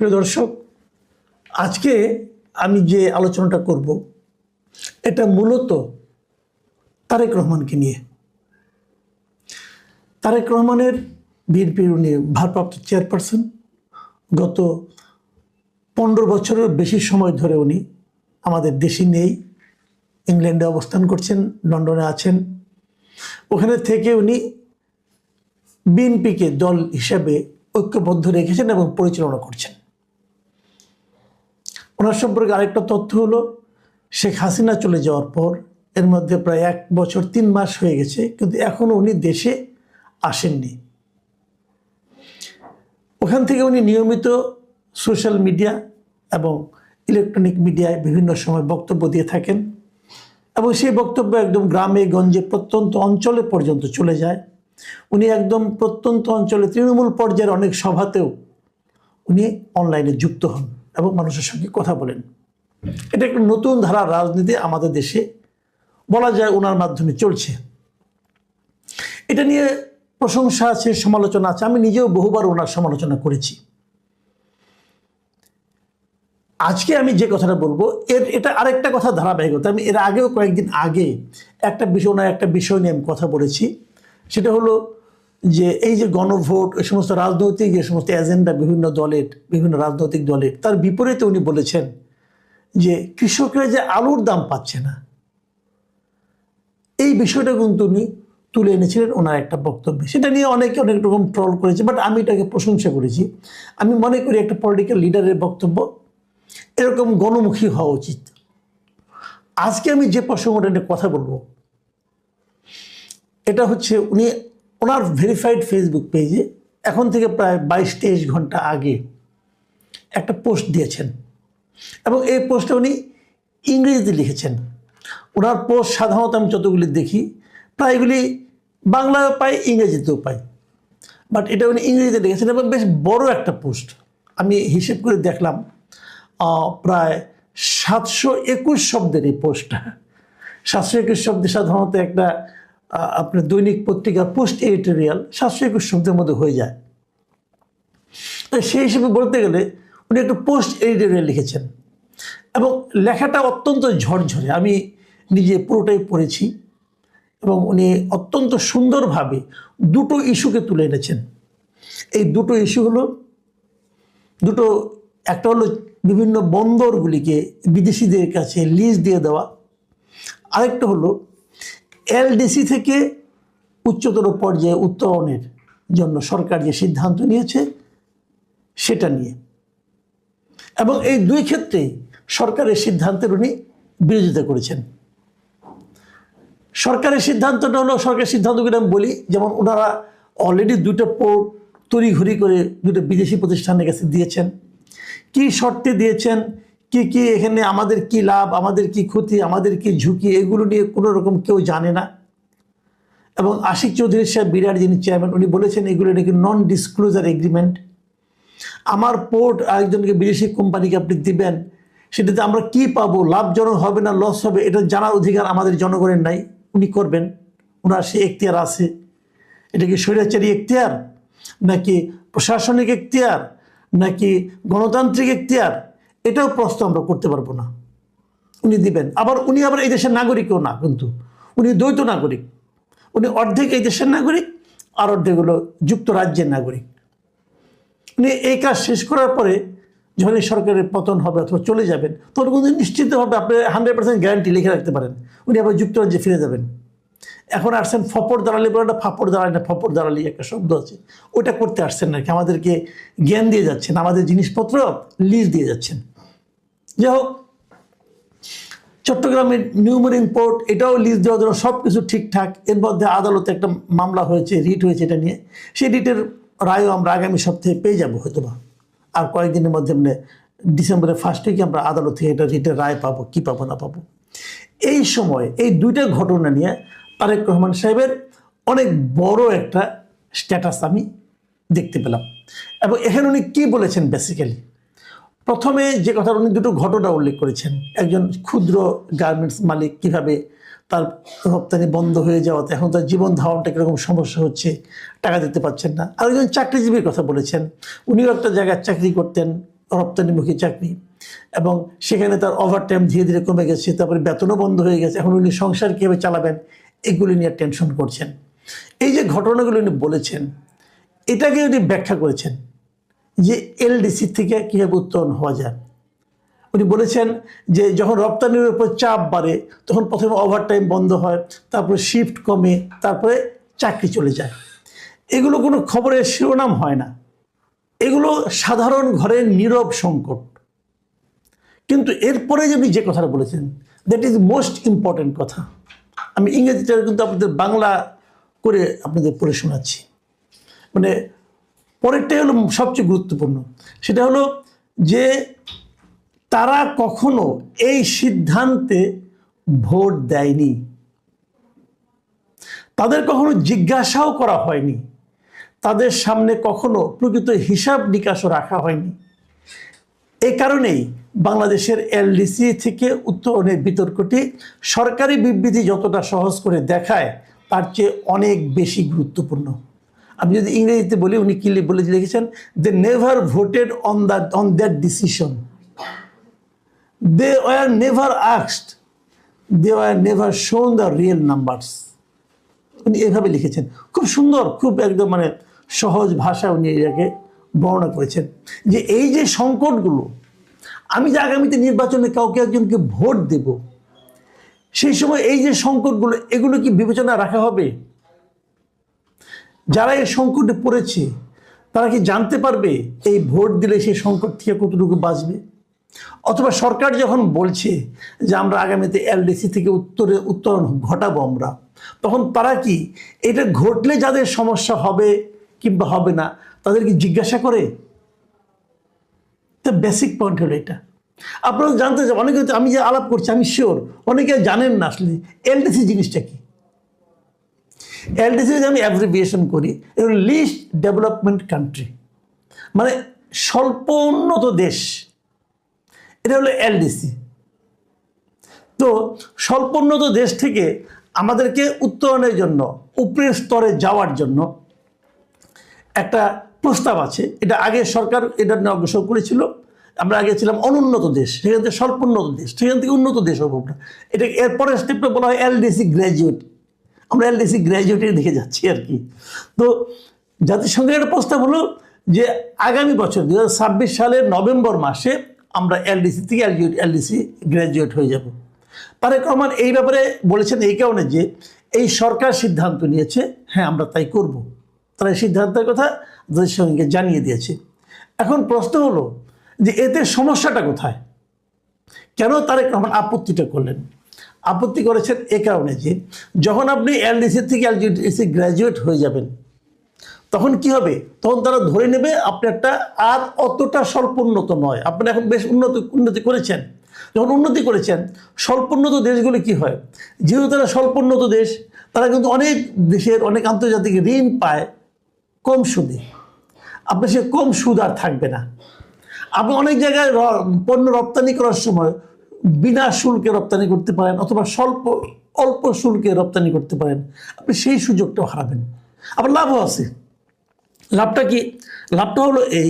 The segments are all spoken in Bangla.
প্রিয় দর্শক, আজকে আমি যে আলোচনাটা করব এটা মূলত তারেক রহমানকে নিয়ে। তারেক রহমানের বিএনপির উনি ভারপ্রাপ্ত চেয়ারপারসন। গত 15 বছরের বেশি সময় ধরে উনি আমাদের দেশে নেই, ইংল্যান্ডে অবস্থান করছেন, লন্ডনে আছেন। ওখানে থেকে উনি বিএনপিকে দল হিসাবে ঐক্যবদ্ধ রেখেছেন এবং পরিচালনা করছেন। ওনার সম্পর্কে আরেকটা তথ্য হলো, শেখ হাসিনা চলে যাওয়ার পর এর মধ্যে প্রায় 1 বছর 3 মাস হয়ে গেছে, কিন্তু এখনও উনি দেশে আসেননি। ওখান থেকে উনি নিয়মিত সোশ্যাল মিডিয়া এবং ইলেকট্রনিক মিডিয়ায় বিভিন্ন সময় বক্তব্য দিয়ে থাকেন এবং সেই বক্তব্য একদম গ্রামে গঞ্জে প্রত্যন্ত অঞ্চলে পর্যন্ত চলে যায়। উনি একদম প্রত্যন্ত অঞ্চলে তৃণমূল পর্যায়ের অনেক সভাতেও উনি অনলাইনে যুক্ত হন এবং মানুষের সঙ্গে কথা বলেন। এটা একটা নতুন ধারার রাজনীতি আমাদের দেশে বলা যায় ওনার মাধ্যমে চলছে। এটা নিয়ে প্রশংসা আছে, সমালোচনা আছে। আমি নিজেও বহুবার ওনার সমালোচনা করেছি। আজকে আমি যে কথাটা বলবো এটা আরেকটা কথা ধারাবাহিকতা। আমি এর আগেও কয়েকদিন আগে একটা বিষয় নিয়ে আমি কথা বলেছি। সেটা হলো যে এই যে গণভোট, এই সমস্ত রাজনৈতিক যে সমস্ত এজেন্ডা বিভিন্ন দলের, বিভিন্ন রাজনৈতিক দলের, তার বিপরীতে উনি বলেছেন যে কৃষকরা যে আলুর দাম পাচ্ছে না, এই বিষয়টা কিন্তু উনি তুলে এনেছিলেন ওনার একটা বক্তব্যে। সেটা নিয়ে অনেকে অনেক রকম ট্রল করেছে, বাট আমি এটাকে প্রশংসা করেছি। আমি মনে করি একটা পলিটিক্যাল লিডারের বক্তব্য এরকম গণমুখী হওয়া উচিত। আজকে আমি যে প্রসঙ্গটা নিয়ে কথা বলবো এটা হচ্ছে, উনি ওনার ভেরিফাইড ফেসবুক পেজে এখন থেকে প্রায় 22-23 ঘন্টা আগে একটা পোস্ট দিয়েছেন এবং এই পোস্টে উনি ইংরেজিতে লিখেছেন। ওনার পোস্ট সাধারণত আমি যতগুলি দেখি প্রায়গুলি বাংলায় পাই, ইংরেজিতেও পাই, বাট এটা উনি ইংরেজিতে লিখেছেন এবং বেশ বড় একটা পোস্ট। আমি হিসেব করে দেখলাম প্রায় 721 শব্দের এই পোস্টটা। 721 শব্দে সাধারণত একটা আপনার দৈনিক পত্রিকার পোস্ট এডিটোরিয়াল 721 শব্দের মধ্যে হয়ে যায়। তো সেই হিসেবে বলতে গেলে উনি একটা পোস্ট এডিটোরিয়াল লিখেছেন এবং লেখাটা অত্যন্ত ঝরঝরে। আমি নিজে পুরোটাই পড়েছি এবং উনি অত্যন্ত সুন্দরভাবে দুটো ইস্যুকে তুলে এনেছেন। এই দুটো ইস্যু হলো একটা হলো বিভিন্ন বন্দরগুলিকে বিদেশিদের কাছে লিজ দিয়ে দেওয়া, আরেকটা হলো এলডিসি থেকে উচ্চতর পর্যায়ে উত্তরণের জন্য সরকার যে সিদ্ধান্ত নিয়েছে সেটা নিয়ে। এবং এই দুই ক্ষেত্রেই সরকারের সিদ্ধান্তের উনি বিরোধিতা করেছেন। সরকারের সিদ্ধান্তটা হলো, সরকারের সিদ্ধান্তগুলো আমি বলি, যেমন ওনারা অলরেডি 2টা পোর্ট তড়িঘড়ি করে 2টা বিদেশি প্রতিষ্ঠানের কাছে দিয়েছেন। কি শর্তে দিয়েছেন, কি এখানে আমাদের কি লাভ, আমাদের কি ক্ষতি, আমাদের কি ঝুঁকি, এগুলো নিয়ে কোনো রকম কেউ জানে না। এবং আশিক চৌধুরী সাহেব বিরাট, যিনি চেয়ারম্যান, উনি বলেছেন এগুলো নাকি নন ডিসক্লোজার এগ্রিমেন্ট। আমার পোর্ট আরেকজনকে বিদেশি কোম্পানিকে আপনি দিবেন, সেটাতে আমরা কি পাবো, লাভজনক হবে না লস হবে, এটা জানার অধিকার আমাদের জনগণের নাই। উনি করবেন, ওনার সে এখতিয়ার আছে। এটা কি স্বৈরাচারী এখতিয়ার, নাকি প্রশাসনিক এখতিয়ার, নাকি গণতান্ত্রিক এখতিয়ার, এটাও প্রশ্ন আমরা করতে পারবো না। উনি দিবেন। উনি আবার এই দেশের নাগরিকও না, কিন্তু উনি দ্বৈত নাগরিক। উনি অর্ধেক এই দেশের নাগরিক আর অর্ধেক হলো যুক্তরাজ্যের নাগরিক। উনি এই কাজ শেষ করার পরে যখন এই সরকারের পতন হবে অথবা চলে যাবেন, তখন কিন্তু নিশ্চিতভাবে আপনি 100% গ্যারান্টি লিখে রাখতে পারেন উনি আবার যুক্তরাজ্যে ফিরে যাবেন। এখন আসছেন ফপড় দাঁড়ালি বলে, একটা ফাপড় দাঁড়ায় না, ফপড় দাঁড়ালি একটা শব্দ আছে, ওইটা করতে আসছেন নাকি, আমাদেরকে জ্ঞান দিয়ে যাচ্ছেন, আমাদের জিনিসপত্র লিজ দিয়ে যাচ্ছেন। যাই হোক, চট্টগ্রামের নিউ মেরিন পোর্ট, এটাও লিজ দেওয়ার জন্য সব কিছু ঠিকঠাক। এর মধ্যে আদালতে একটা মামলা হয়েছে, রিট হয়েছে এটা নিয়ে। সেই রিটের রায়ও আমরা আগামী সপ্তাহে পেয়ে যাবো হয়তো বা, আর কয়েকদিনের মধ্যে মানে ডিসেম্বরের 1st উইকে আমরা আদালত থেকে এটা রিটের রায় পাবো, কি পাবো না পাবো। এই সময় এই 2টা ঘটনা নিয়ে তারেক রহমান সাহেবের অনেক বড় একটা স্ট্যাটাস আমি দেখতে পেলাম। এবং এখানে উনি কী বলেছেন, বেসিক্যালি প্রথমে যে কথা, উনি 2টো ঘটনা উল্লেখ করেছেন। একজন ক্ষুদ্র গার্মেন্টস মালিক, কীভাবে তার রপ্তানি বন্ধ হয়ে যাওয়াতে এখন তার জীবন ধারণটা কীরকম সমস্যা হচ্ছে, টাকা দিতে পারছেন না। আর একজন চাকরিজীবীর কথা বলেছেন। উনিও একটা জায়গায় চাকরি করতেন, রপ্তানিমুখী চাকরি, এবং সেখানে তার ওভারটাইম ধীরে ধীরে কমে গেছে, তারপরে বেতনও বন্ধ হয়ে গেছে। এখন উনি সংসার কীভাবে চালাবেন এগুলি নিয়ে টেনশন করছেন। এই যে ঘটনাগুলো উনি বলেছেন, এটাকে উনি ব্যাখ্যা করেছেন যে এলডিসি থেকে কীভাবে উত্তরণ হওয়া যায়। উনি বলেছেন যে যখন রপ্তানির উপর চাপ বাড়ে তখন প্রথমে ওভারটাইম বন্ধ হয়, তারপরে শিফট কমে, তারপরে চাকরি চলে যায়। এগুলো কোনো খবরের শিরোনাম হয় না, এগুলো সাধারণ ঘরের নীরব সংকট। কিন্তু এরপরে যে উনি যে কথাটা বলেছেন, দ্যাট ইজ মোস্ট ইম্পর্ট্যান্ট কথা। আমি ইংরেজিটা কিন্তু আপনাদের বাংলা করে আপনাদের পড়ে শোনাচ্ছি। মানে পরেরটাই হলো সবচেয়ে গুরুত্বপূর্ণ। সেটা হলো যে তারা কখনো এই সিদ্ধান্তে ভোট দেয়নি, তাদের কখনো জিজ্ঞাসাও করা হয়নি, তাদের সামনে কখনো প্রকৃত হিসাব নিকাশও রাখা হয়নি। এই কারণেই বাংলাদেশের এলডিসি থেকে উত্তরণের বিতর্কটি সরকারি বিবৃতি যতটা সহজ করে দেখায় তার চেয়ে অনেক বেশি গুরুত্বপূর্ণ। আমি যদি ইংরেজিতে বলি, উনি কি বলে লিখেছেন, they never voted on that decision, they were never asked, they were never shown the real numbers। উনি এভাবে লিখেছেন, খুব সুন্দর, খুব একদম মানে সহজ ভাষা উনি এটাকে বর্ণনা করেছেন যে এই যে সংকটগুলো, আমি যে আগামীতে নির্বাচনে কাউকে একজনকে ভোট দেব, সেই সময় এই যে সংকটগুলো, এগুলো কি বিবেচনা রাখা হবে? যারা এই সংকটে পড়েছে তারা কি জানতে পারবে এই ভোট দিলে সেই সংকট থেকে কতটুকু বাঁচবে? অথবা সরকার যখন বলছে যে আমরা আগামীতে এলডিসি থেকে উত্তরণ ঘটাবো আমরা, তখন তারা কি এটা ঘটলে যাদের সমস্যা হবে কিংবা হবে না তাদের কি জিজ্ঞাসা করে? তো বেসিক পয়েন্ট হলো এটা। আপনারা জানতে চান, অনেকে, আমি যে আলাপ করছি আমি শিওর অনেকে জানেন না আসলে এলডিসি জিনিসটা কি। এলডিসি যদি আমি অ্যাব্রিভিয়েশন করি, এটা লিস্ট ডেভেলপমেন্ট কান্ট্রি, মানে স্বল্প উন্নত দেশ, এটা হলো এলডিসি। তো স্বল্পোন্নত দেশ থেকে আমাদেরকে উত্তরণের জন্য, উপরের স্তরে যাওয়ার জন্য একটা প্রস্তাব আছে। এটা আগে সরকার এটা নিয়ে অগ্রসর করেছিল। আমরা আগে ছিলাম অনুন্নত দেশ, সেখান থেকে স্বল্পোন্নত দেশ, সেখান থেকে উন্নত দেশ হবো আমরা। এটা এরপরের স্টেপটা বলা হয় এলডিসি গ্র্যাজুয়েট। আমরা এলডিসি গ্র্যাজুয়েটের দিকে যাচ্ছি আর কি। তো জাতিসংঘের একটা প্রস্তাব হলো যে আগামী বছর 2026 সালের নভেম্বর মাসে আমরা এলডিসি থেকে এলডিসি গ্র্যাজুয়েট হয়ে যাব। তারেক রহমান এই ব্যাপারে বলেছেন এই কারণে যে এই সরকার সিদ্ধান্ত নিয়েছে, হ্যাঁ আমরা তাই করব। তারা এই সিদ্ধান্তের কথা জাতিসংঘকে জানিয়ে দিয়েছে। এখন প্রশ্ন হলো যে এতে সমস্যাটা কোথায়? কেন তারেক রহমান আপত্তিটা করলেন? আপত্তি করেছেন এ কারণে যে যখন আপনি এলডিসি থেকে এলডিসি গ্র্যাজুয়েট হয়ে যাবেন তখন কি হবে? তখন তারা ধরে নেবে আপনি একটা আর অতটা স্বল্পোন্নত নয়, আপনি এখন বেশ উন্নতি করেছেন। যখন উন্নতি করেছেন, স্বল্পোন্নত দেশগুলি কি হয়, যেহেতু তারা স্বল্পোন্নত দেশ, তারা কিন্তু অনেক দেশের অনেক আন্তর্জাতিক ঋণ পায় কম সুদে। আপনার সে কম সুদ আর থাকবে না। আপনি অনেক জায়গায় পণ্য রপ্তানি করার সময় বিনা শুল্কে রপ্তানি করতে পারেন, অথবা অল্প শুল্কে রপ্তানি করতে পারেন। আপনি সেই সুযোগটাও হারাবেন। আবার লাভও আছে। লাভটা কি? লাভটা হলো এই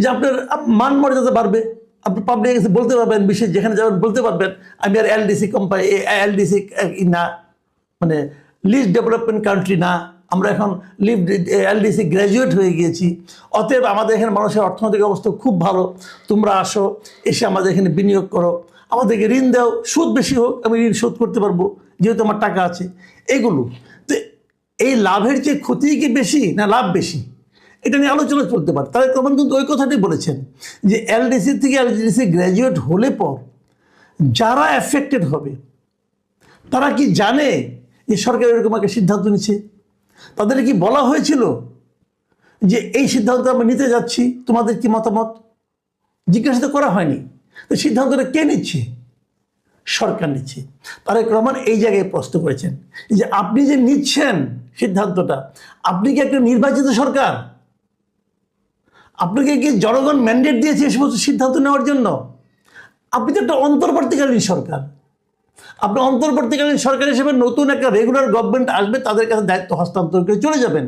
যে আপনার মান মর্যাদা বাড়বে। আপনি পাবলিক কাছে বলতে পারবেন, বিশেষ যেখানে যাবেন বলতে পারবেন আমি আর এলডিসি কোম্পানি, এলডিসি না, মানে লিস্ট ডেভেলপমেন্ট কান্ট্রি না, আমরা এখন এলডিসি গ্র্যাজুয়েট হয়ে গিয়েছি। অতএব আমাদের এখানে মানুষের অর্থনৈতিক অবস্থা খুব ভালো, তোমরা আসো, এসে আমাদের এখানে বিনিয়োগ করো, আমাদেরকে ঋণ দাও, সুদ বেশি হোক, আমি ঋণ শোধ করতে পারবো যেহেতু আমার টাকা আছে। এগুলো তো এই লাভের চেয়ে ক্ষতি কি বেশি না লাভ বেশি, এটা নিয়ে আলোচনা চলতে পারে। তারেক রহমান কিন্তু ওই কথাটাই বলেছেন যে এলডিসি থেকে এলডিসি গ্র্যাজুয়েট হলে পর যারা অ্যাফেক্টেড হবে তারা কি জানে যে সরকার এরকম একটা সিদ্ধান্ত নিচ্ছে? তাদের কি বলা হয়েছিল যে এই সিদ্ধান্ত আমরা নিতে যাচ্ছি, তোমাদের কি মতামত? জিজ্ঞাসা তো করা হয়নি। তো সিদ্ধান্তটা কে নিচ্ছে? সরকার নিচ্ছে। তারেক রহমান এই জায়গায় প্রশ্ন করেছেন যে আপনি যে নিচ্ছেন সিদ্ধান্তটা, আপনি কি একটা নির্বাচিত সরকার? আপনাকে কি জনগণ ম্যান্ডেট দিয়েছে এই সমস্ত সিদ্ধান্ত নেওয়ার জন্য? আপনি তো একটা অন্তর্বর্তীকালীন সরকার। আপনি অন্তর্বর্তীকালীন সরকার হিসেবে নতুন একটা রেগুলার গভর্নমেন্ট আসবে, তাদের কাছে দায়িত্ব হস্তান্তর করে চলে যাবেন।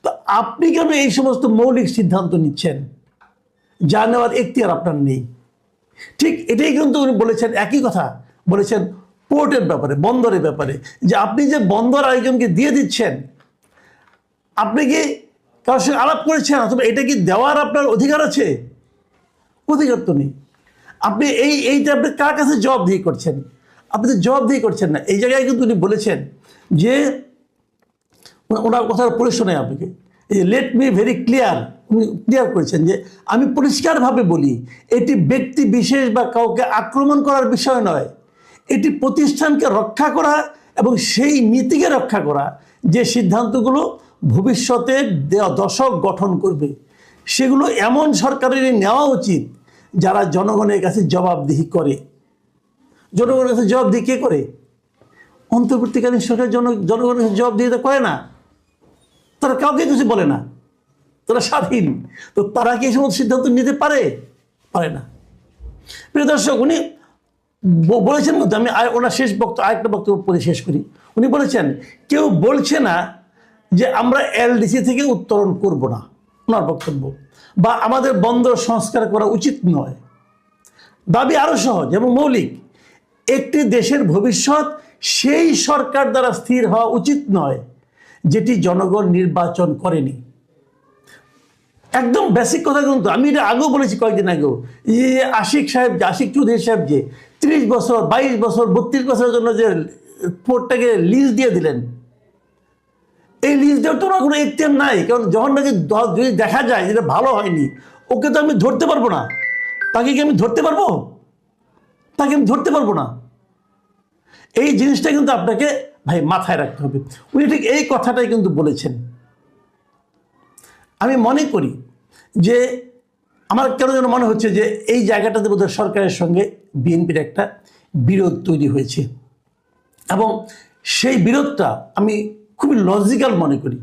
তো আপনি কেন এই সমস্ত মৌলিক সিদ্ধান্ত নিচ্ছেন? যা নেওয়ার এখতিয়ার আপনার নেই। ঠিক এটাই কিন্তু উনি বলেছেন, একই কথা বলেছেন পোর্টের ব্যাপারে, বন্দরের ব্যাপারে, যে আপনি যে বন্দর আরেকজনকে দিয়ে দিচ্ছেন, আপনি কি কারোর সঙ্গে আলাপ করেছেন অথবা এটা কি দেওয়ার আপনার অধিকার আছে? অধিকার তো নেই। আপনি এইটা আপনি কার কাছে জবাবদিহি করছেন? আপনি তো জবাবদিহি করছেন না। এই জায়গায় কিন্তু উনি বলেছেন যে, ওনার কথার পরিশ্রম নেই আপনাকে, এই লেট মি ভেরি ক্লিয়ার, উনি ক্লিয়ার করেছেন যে আমি পরিষ্কারভাবে বলি, এটি ব্যক্তি বিশেষ বা কাউকে আক্রমণ করার বিষয় নয়, এটি প্রতিষ্ঠানকে রক্ষা করা এবং সেই নীতিকে রক্ষা করা যে সিদ্ধান্তগুলো ভবিষ্যতে দশক গঠন করবে, সেগুলো এমন সরকারের নেওয়া উচিত যারা জনগণের কাছে জবাবদিহি করে। জনগণের কাছে জবাবদিহি কে করে? অন্তর্বর্তীকালীন সরকার জনগণের কাছে জবাবদিহিতা করে না। তারা কাউকে কিছু বলে না, তারা স্বাধীন। তো তারা কি এই সমস্ত সিদ্ধান্ত নিতে পারে? পারে না। প্রিয় দর্শক, উনি বলেছেন, আমি ওনার আরেকটা বক্তব্য পড়ে শেষ করি। উনি বলেছেন কেউ বলছে না যে আমরা এলডিসি থেকে উত্তরণ করব না, ওনার বক্তব্য, বা আমাদের বন্দর সংস্কার করা উচিত নয়। দাবি আরো সহজ এবং মৌলিক, একটি দেশের ভবিষ্যৎ সেই সরকার দ্বারা স্থির হওয়া উচিত নয় যেটি জনগণ নির্বাচন করেনি। একদম বেসিক কথা। কিন্তু আমি এটা আগেও বলেছি, কয়েকদিন আগেও, যে আশিক চৌধুরী সাহেব যে 30 বছর 22 বছর 32 বছরের জন্য যে পোর্টটাকে লিজ দিয়ে দিলেন, এই লিজ দেওয়ার তো কোনো এখতিয়ার নাই। কারণ যখন নাকি যদি দেখা যায় যেটা ভালো হয়নি, ওকে তো আমি ধরতে পারবো না। তাকে কি আমি ধরতে পারবো? তাকে আমি ধরতে পারবো না। এই জিনিসটা কিন্তু আপনাকে ভাই মাথায় রাখতে হবে। উনি ঠিক এই কথাটাই কিন্তু বলেছেন। আমি মনে করি যে আমার কেন যেন মনে হচ্ছে যে এই জায়গাটাতে বোধহয় সরকারের সঙ্গে বিএনপির একটা বিরোধ তৈরি হয়েছে, এবং সেই বিরোধটা আমি খুবই লজিক্যাল মনে করি।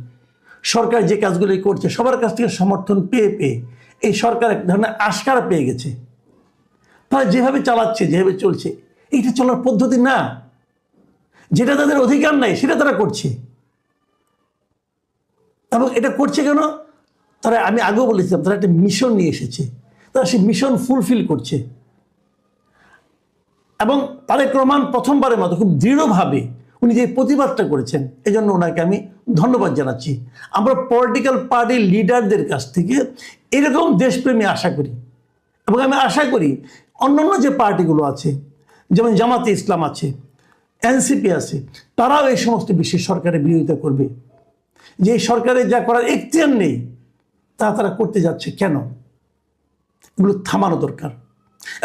সরকার যে কাজগুলি করছে সবার কাছ থেকে সমর্থন পেয়ে পেয়ে এই সরকার এক ধরনের আশকারা পেয়ে গেছে। তারা যেভাবে চালাচ্ছে, যেভাবে চলছে, এইটা চলার পদ্ধতি না। যেটা তাদের অধিকার নাই সেটা তারা করছে। এবং এটা করছে কেন? তারা, আমি আগেও বলেছিলাম, তারা একটা মিশন নিয়ে এসেছে, তারা সেই মিশন ফুলফিল করছে। এবং তারেক রহমান প্রথমবারের মতো খুব দৃঢ়ভাবে উনি যে প্রতিবাদটা করেছেন, এই জন্য ওনাকে আমি ধন্যবাদ জানাচ্ছি। আমরা পলিটিক্যাল পার্টির লিডারদের কাছ থেকে এরকম দেশপ্রেমী আশা করি, এবং আমি আশা করি অন্যান্য যে পার্টিগুলো আছে, যেমন জামাতে ইসলাম আছে, এনসিপি আছে, তারাও এই সমস্ত বিষয়ে সরকারের বিরোধিতা করবে। যে সরকারের যা করার এখতিয়ার নেই তা তারা করতে যাচ্ছে কেন, এগুলো থামানো দরকার।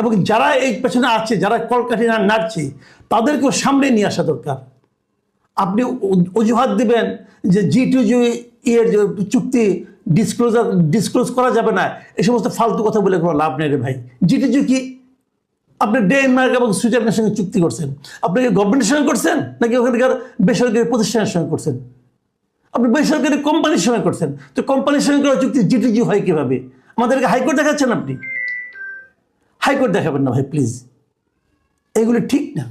এবং যারা এই পেছনে আছে, যারা কলকাঠি নাড়ছে, তাদেরকেও সামনে নিয়ে আসা দরকার। আপনি অজুহাত দিবেন যে G2G এর চুক্তি ডিসক্লোজ করা যাবে না, এই সমস্ত ফালতু কথা বলে কোনো লাভ নেই রে ভাই। G2G কি? আপনি ডেনমার্ক এবং সুইজারল্যান্ডের সঙ্গে চুক্তি করছেন, আপনি কি গভর্নমেন্টের সঙ্গে করছেন নাকি ওখানকার বেসরকারি প্রতিষ্ঠানের সঙ্গে করছেন? আপনি বেসরকারি কোম্পানির সঙ্গে করছেন। তো কোম্পানির সঙ্গে করা চুক্তি G2G হয় কীভাবে? আমাদেরকে হাইকোর্ট দেখাচ্ছেন আপনি? হাইকোর্ট দেখাবেন না ভাই, প্লিজ। এগুলি ঠিক না।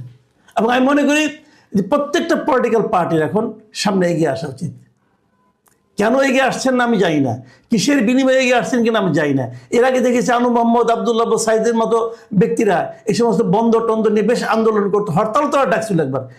এবং আমি মনে করি যে প্রত্যেকটা পলিটিক্যাল পার্টির এখন সামনে এগিয়ে আসা উচিত। কেন এগিয়ে আসছেন না আমি জানি না, কিসের বিনিময়ে এগিয়ে আসছেন কিনা আমি জানি না। এর আগে দেখেছি আনু মোহাম্মদ, আবদুল্লাহ সাইদের মতো ব্যক্তিরা এই সমস্ত বন্দর টন্দর নিয়ে বেশ আন্দোলন করতো, হরতাল তো ডাকছিল একবার।